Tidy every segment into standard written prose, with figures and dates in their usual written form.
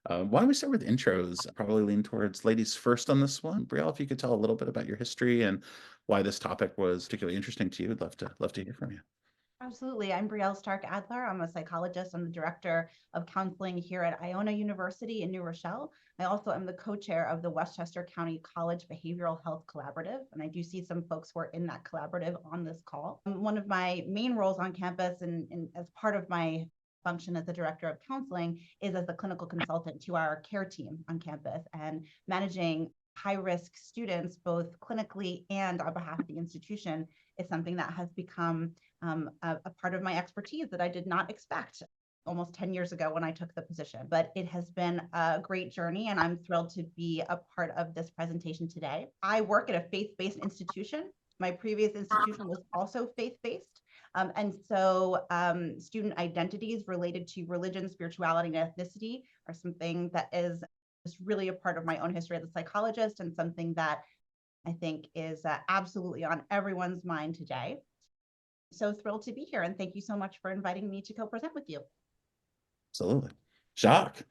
Why don't we start with intros? Probably lean towards ladies first on this one. Brielle, if you could tell a little bit about your history and why this topic was particularly interesting to you, I'd love to hear from you. Absolutely. I'm Brielle Stark-Adler. I'm a psychologist. I'm the director of counseling here at Iona University in New Rochelle. I also am the co-chair of the Westchester County College Behavioral Health Collaborative. And I do see some folks who are in that collaborative on this call. One of my main roles on campus and as part of my function as the director of counseling is as the clinical consultant to our care team on campus and managing high-risk students, both clinically and on behalf of the institution, is something that has become a part of my expertise that I did not expect almost 10 years ago when I took the position. But it has been a great journey, and I'm thrilled to be a part of this presentation today. I work at a faith-based institution. My previous institution was also faith-based. And so student identities related to religion, spirituality, and ethnicity are something that is just really a part of my own history as a psychologist and something that I think is absolutely on everyone's mind today. So thrilled to be here, and thank you so much for inviting me to co-present with you. Absolutely. Jacques.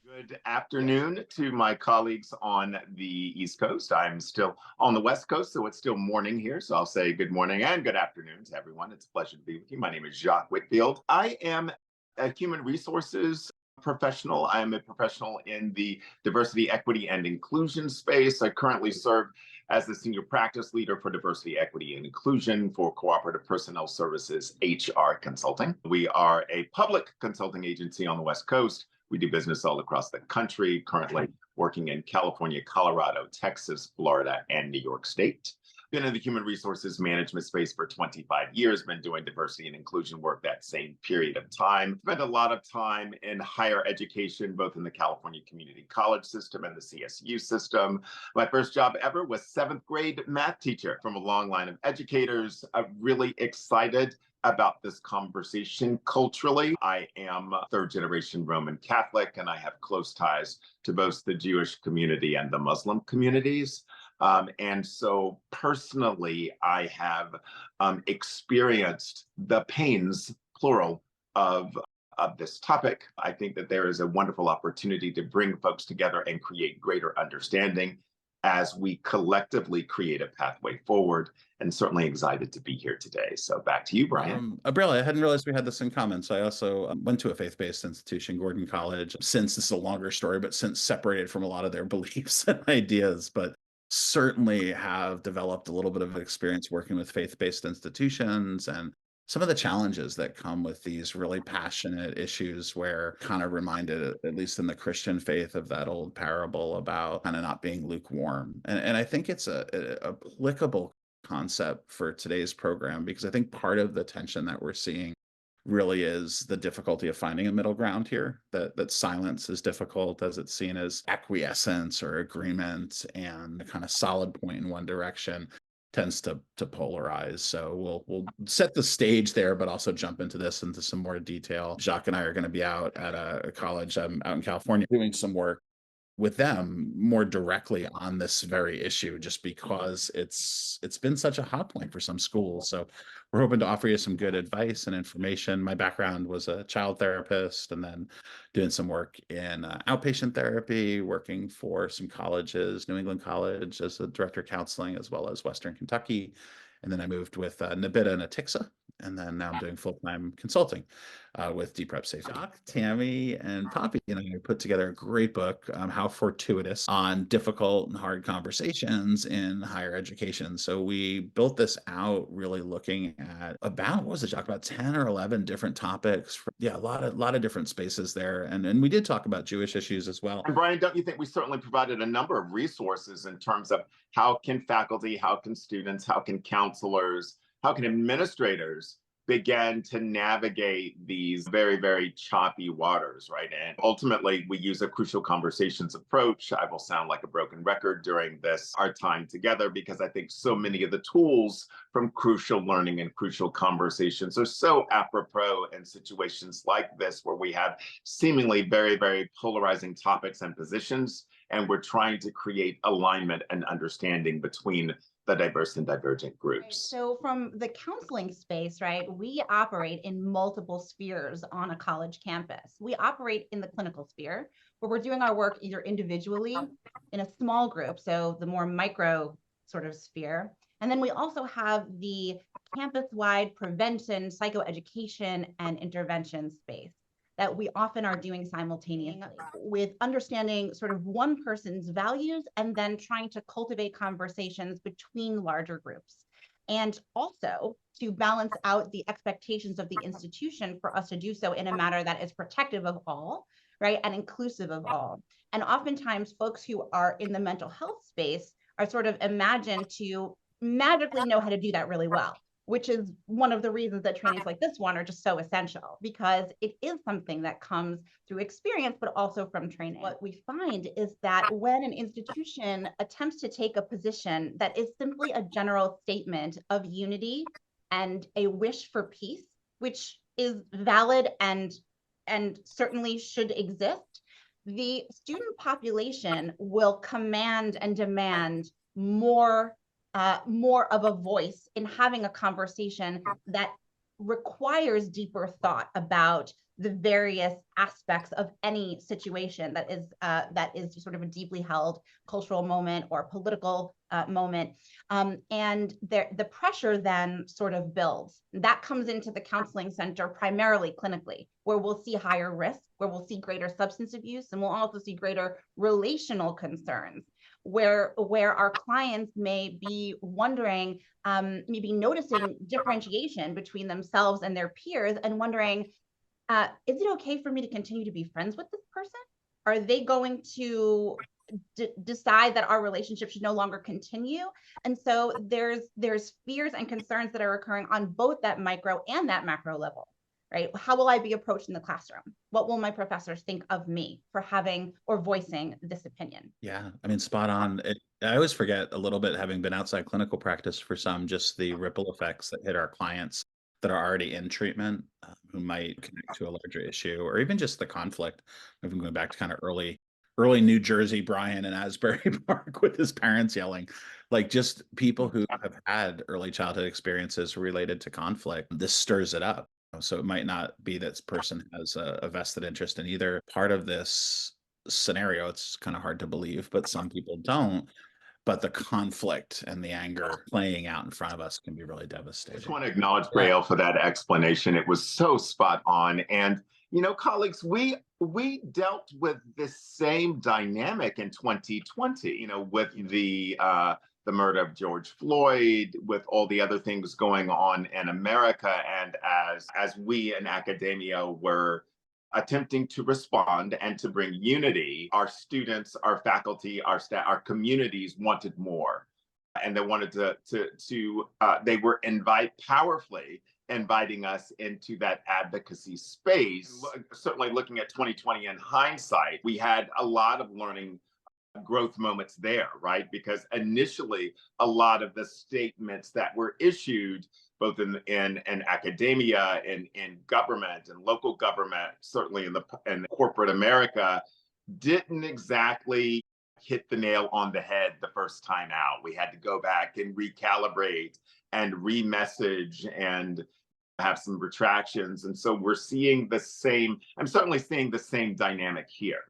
Good afternoon to my colleagues on the East Coast. I'm still on the West Coast, so it's still morning here. So I'll say good morning and good afternoon to everyone. It's a pleasure to be with you. My name is Jacques Whitfield. I am a human resources professional. I am a professional in the diversity, equity, and inclusion space. I currently serve as the senior practice leader for diversity, equity, and inclusion for Cooperative Personnel Services HR Consulting. We are a public consulting agency on the West Coast. We do business all across the country, currently working in California, Colorado, Texas, Florida, and New York State. Been in the human resources management space for 25 years, been doing diversity and inclusion work that same period of time. Spent a lot of time in higher education, both in the California Community College system and the CSU system. My first job ever was 7th grade math teacher from a long line of educators. I'm really excited about this conversation culturally. I am a third generation Roman Catholic, and I have close ties to both the Jewish community and the Muslim communities. And so personally, I have experienced the pains, plural, of this topic. I think that there is a wonderful opportunity to bring folks together and create greater understanding as we collectively create a pathway forward, and certainly excited to be here today. So back to you, Brian. Brielle, I hadn't realized we had this in common. So I also went to a faith-based institution, Gordon College, since this is a longer story, but since separated from a lot of their beliefs and ideas, but certainly have developed a little bit of experience working with faith-based institutions and some of the challenges that come with these really passionate issues where kind of reminded, at least in the Christian faith, of that old parable about kind of not being lukewarm. And I think it's a applicable concept for today's program, because I think part of the tension that we're seeing really is the difficulty of finding a middle ground here, that silence is difficult as it's seen as acquiescence or agreement, and a kind of solid point in one direction tends to polarize. So we'll set the stage there, but also jump into some more detail. Jacques and I are going to be out at a college out in California doing some work with them more directly on this very issue, just because it's been such a hot point for some schools. So we're hoping to offer you some good advice and information. My background was a child therapist, and then doing some work in outpatient therapy, working for some colleges, New England College as a director of counseling, as well as Western Kentucky. And then I moved with NABITA and Atixa, and then now I'm doing full-time consulting with Deep Rep Safety. Jacques, Tammy, and Poppy and I put together a great book, How Fortuitous, on difficult and hard conversations in higher education. So we built this out really looking at about, what was it, Jacques, about 10 or 11 different topics. Yeah, a lot of different spaces there. And we did talk about Jewish issues as well. And Brian, don't you think we certainly provided a number of resources in terms of how can faculty, how can students, how can counselors, how can administrators begin to navigate these very, very choppy waters, right? And ultimately, we use a crucial conversations approach. I will sound like a broken record during our time together, because I think so many of the tools from crucial learning and crucial conversations are so apropos in situations like this, where we have seemingly very, very polarizing topics and positions, and we're trying to create alignment and understanding between the diverse and divergent Right. groups. So from the counseling space, right, we operate in multiple spheres on a college campus. We operate in the clinical sphere where we're doing our work either individually in a small group, so the more micro sort of sphere. And then we also have the campus-wide prevention, psychoeducation, and intervention space that we often are doing simultaneously with understanding sort of one person's values and then trying to cultivate conversations between larger groups. And also to balance out the expectations of the institution for us to do so in a manner that is protective of all, right, and inclusive of all. And oftentimes folks who are in the mental health space are sort of imagined to magically know how to do that really well, which is one of the reasons that trainings like this one are just so essential, because it is something that comes through experience, but also from training. What we find is that when an institution attempts to take a position that is simply a general statement of unity and a wish for peace, which is valid and certainly should exist, the student population will command and demand more of a voice in having a conversation that requires deeper thought about the various aspects of any situation that is sort of a deeply held cultural moment or political moment. And the pressure then sort of builds. That comes into the counseling center primarily clinically, where we'll see higher risk, where we'll see greater substance abuse, and we'll also see greater relational concerns, where our clients may be wondering, maybe noticing differentiation between themselves and their peers and wondering, is it okay for me to continue to be friends with this person? Are they going to decide that our relationship should no longer continue? And so there's fears and concerns that are occurring on both that micro and that macro level. Right? How will I be approached in the classroom? What will my professors think of me for having or voicing this opinion? Yeah, I mean, spot on. I always forget a little bit, having been outside clinical practice for some, just the ripple effects that hit our clients that are already in treatment, who might connect to a larger issue, or even just the conflict. Even going back to kind of early New Jersey, Brian in Asbury Park with his parents yelling, like just people who have had early childhood experiences related to conflict. This stirs it up. So it might not be that this person has a vested interest in either part of this scenario. It's kind of hard to believe, but some people don't. But the conflict and the anger playing out in front of us can be really I devastating. just want to acknowledge Brielle for that explanation. It was so spot on. And colleagues, we dealt with this same dynamic in 2020. With the murder of George Floyd, with all the other things going on in America, and as we in academia were attempting to respond and to bring unity, our students, our faculty, our staff, our communities wanted more. And they wanted they were powerfully inviting us into that advocacy space. Certainly looking at 2020 in hindsight, we had a lot of learning growth moments there, right? Because initially, a lot of the statements that were issued, both in academia, in government and local government, certainly in corporate America, didn't exactly hit the nail on the head the first time out. We had to go back and recalibrate and remessage and have some retractions. And so I'm certainly seeing the same dynamic here.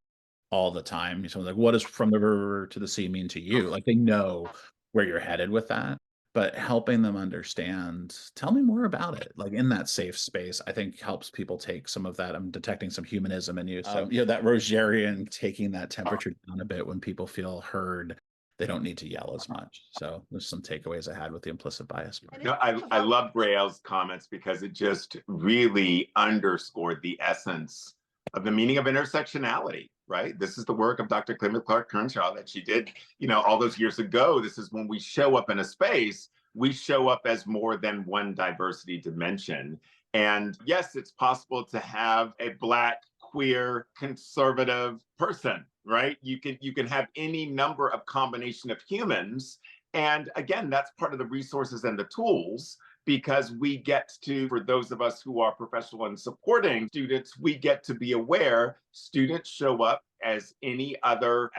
All the time. Someone's like, what does from the river to the sea mean to you? Like they know where you're headed with that, but helping them understand, tell me more about it. Like in that safe space, I think helps people take some of that. I'm detecting some humanism in you. So, that Rogerian, taking that temperature down a bit when people feel heard, they don't need to yell as much. So there's some takeaways I had with the implicit bias. I love Brielle's comments because it just really underscored the essence of the meaning of intersectionality, right? This is the work of Dr. Clement Clark Crenshaw that she did, all those years ago. This is when we show up in a space, we show up as more than one diversity dimension. And yes, it's possible to have a Black, queer, conservative person, right? You can have any number of combination of humans. And again, that's part of the resources and the tools, because we get to, for those of us who are professional and supporting students, we get to be aware students show up as any other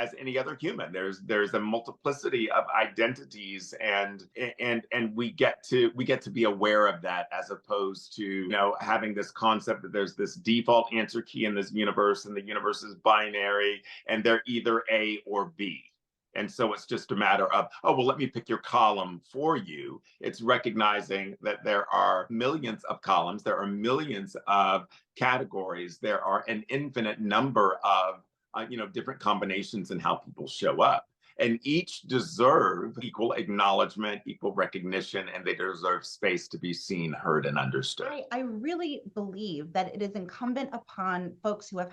human. There's a multiplicity of identities, and we get to be aware of that, as opposed to, you know, having this concept that there's this default answer key in this universe, and the universe is binary and they're either A or B. And so it's just a matter of, oh, well, let me pick your column for you. It's recognizing that there are millions of columns, there are millions of categories, there are an infinite number of different combinations in how people show up. And each deserve equal acknowledgement, equal recognition, and they deserve space to be seen, heard, and understood. I really believe that it is incumbent upon folks who have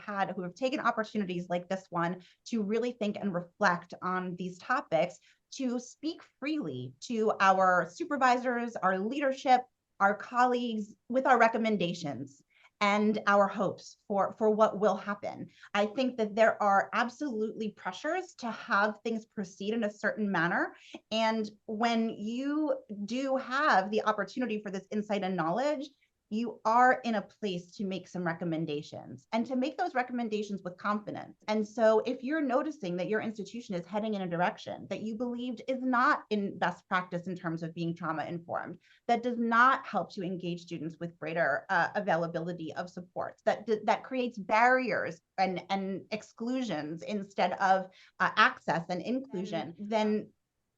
taken opportunities like this one to really think and reflect on these topics, to speak freely to our supervisors, our leadership, our colleagues, with our recommendations and our hopes for what will happen. I think that there are absolutely pressures to have things proceed in a certain manner. And when you do have the opportunity for this insight and knowledge, you are in a place to make some recommendations, and to make those recommendations with confidence. And so if you're noticing that your institution is heading in a direction that you believed is not in best practice in terms of being trauma informed, that does not help to engage students with greater availability of supports, that creates barriers and exclusions instead of access and inclusion, then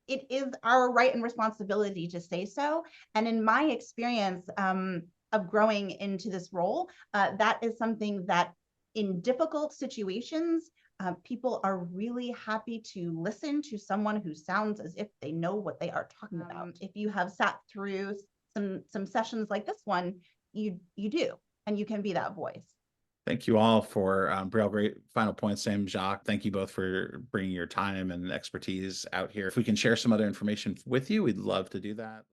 it is our right and responsibility to say so. And in my experience, of growing into this role, that is something that in difficult situations, people are really happy to listen to someone who sounds as if they know what they are talking about. If you have sat through some sessions like this one, you do, and you can be that voice. Thank you all for Brielle, great final points. Same, Jacques. Thank you both for bringing your time and expertise out here. If we can share some other information with you, we'd love to do that.